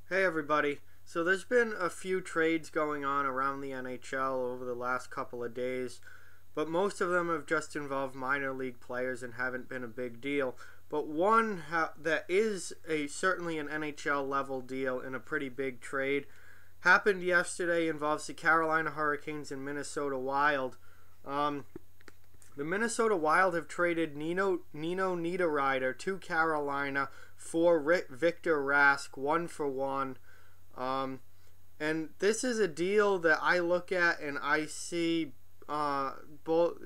Hey everybody. So there's been a few trades going on around the NHL over the last couple of days, but most of them have just involved minor league players and haven't been a big deal. But one that is certainly an NHL level deal and a pretty big trade happened yesterday. Involves the Carolina Hurricanes and Minnesota Wild. The Minnesota Wild have traded Nino Niederreiter to Carolina for Victor Rask, 1-for-1. And this is a deal that I look at and I see both.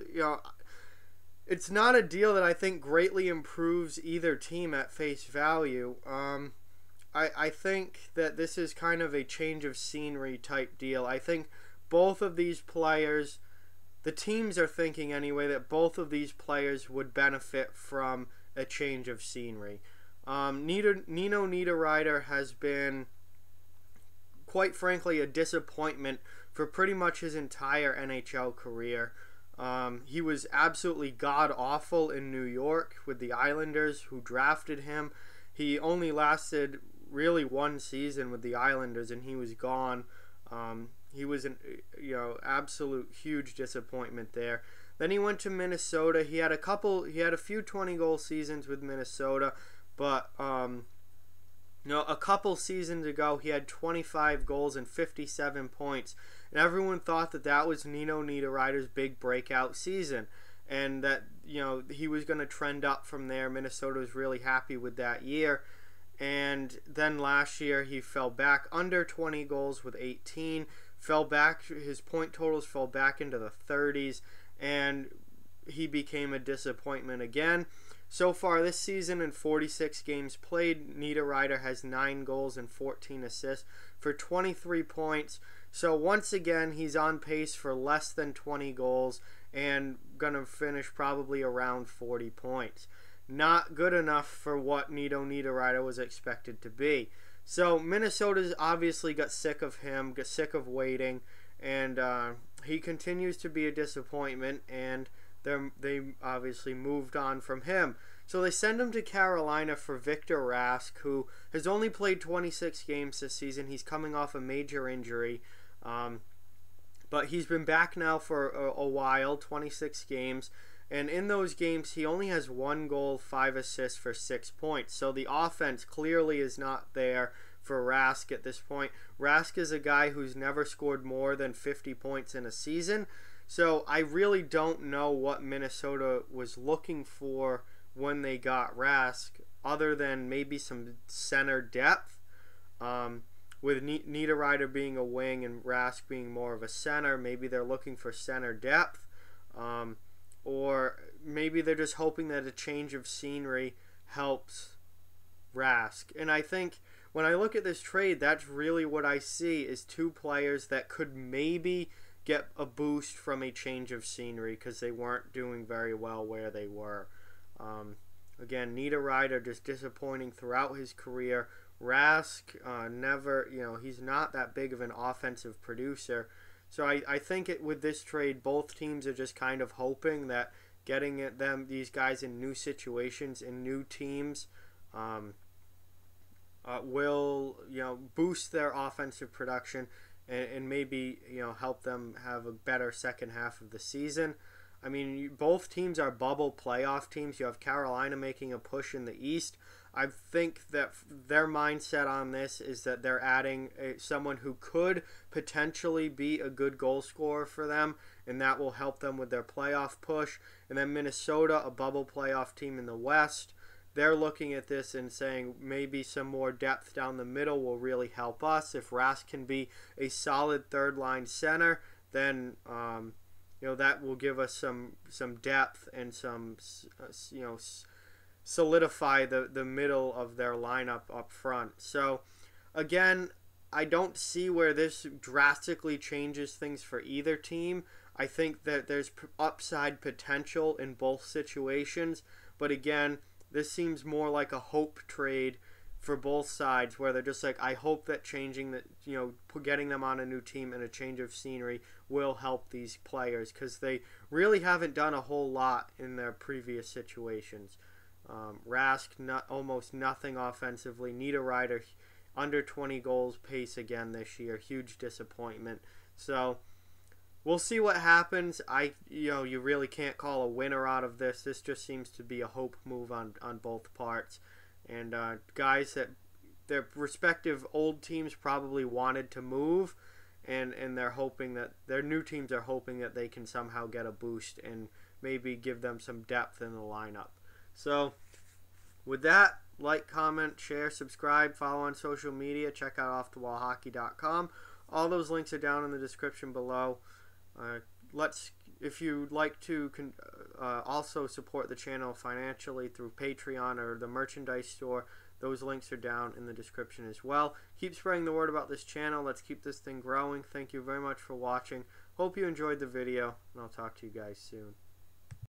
It's not a deal that I think greatly improves either team at face value. I think that this is kind of a change of scenery type deal. I think both of these players, the teams are thinking anyway, that both of these players would benefit from a change of scenery. Nino Niederreiter has been, quite frankly, a disappointment for pretty much his entire NHL career. He was absolutely god-awful in New York with the Islanders, who drafted him. He only lasted really one season with the Islanders, and he was gone. He was an absolute huge disappointment there. Then he went to Minnesota. He had a few 20-goal seasons with Minnesota, but a couple seasons ago he had 25 goals and 57 points, and everyone thought that was Nino Niederreiter's big breakout season, and that he was going to trend up from there. Minnesota was really happy with that year. And then last year he fell back under 20 goals with 18, his point totals fell back into the 30s, and he became a disappointment again. So far this season, in 46 games played, Niederreiter has 9 goals and 14 assists for 23 points. So once again, he's on pace for less than 20 goals and going to finish probably around 40 points. Not good enough for what Nino Niederreiter was expected to be. So Minnesota's obviously got sick of him, got sick of waiting, and he continues to be a disappointment, and they obviously moved on from him. So they send him to Carolina for Victor Rask, who has only played 26 games this season. He's coming off a major injury, but he's been back now for a while, 26 games. And in those games, he only has 1 goal, 5 assists for 6 points. So the offense clearly is not there for Rask at this point. Rask is a guy who's never scored more than 50 points in a season. So I really don't know what Minnesota was looking for when they got Rask, other than maybe some center depth. With Niederreiter being a wing and Rask being more of a center, maybe they're looking for center depth. Or maybe they're just hoping that a change of scenery helps Rask. And I think when I look at this trade, that's really what I see, is two players that could maybe get a boost from a change of scenery because they weren't doing very well where they were. Again, Niederreiter just disappointing throughout his career. Rask, he's not that big of an offensive producer. So I think with this trade, both teams are just kind of hoping that getting these guys in new situations, in new teams, will boost their offensive production and maybe help them have a better second half of the season. I mean, both teams are bubble playoff teams. You have Carolina making a push in the East. I think that their mindset on this is that they're adding someone who could potentially be a good goal scorer for them, and that will help them with their playoff push. And then Minnesota, a bubble playoff team in the West, they're looking at this and saying maybe some more depth down the middle will really help us. If Rask can be a solid third-line center, then that will give us some depth and some solidify the middle of their lineup up front. So again, I don't see where this drastically changes things for either team. I think that there's upside potential in both situations, but again, this seems more like a hope trade for both sides, where they're just like, I hope that getting them on a new team and a change of scenery will help these players, because they really haven't done a whole lot in their previous situations. Rask, almost nothing offensively. Niederreiter, under 20 goals pace again this year. Huge disappointment. So we'll see what happens. You really can't call a winner out of this. This just seems to be a hope move on both parts. And guys that their respective old teams probably wanted to move, and they're hoping that their new teams are hoping that they can somehow get a boost and maybe give them some depth in the lineup. So with that, like, comment, share, subscribe, follow on social media, check out offthewallhockey.com. All those links are down in the description below. If you'd like to also support the channel financially through Patreon or the merchandise store, those links are down in the description as well. Keep spreading the word about this channel. Let's keep this thing growing. Thank you very much for watching. Hope you enjoyed the video, and I'll talk to you guys soon.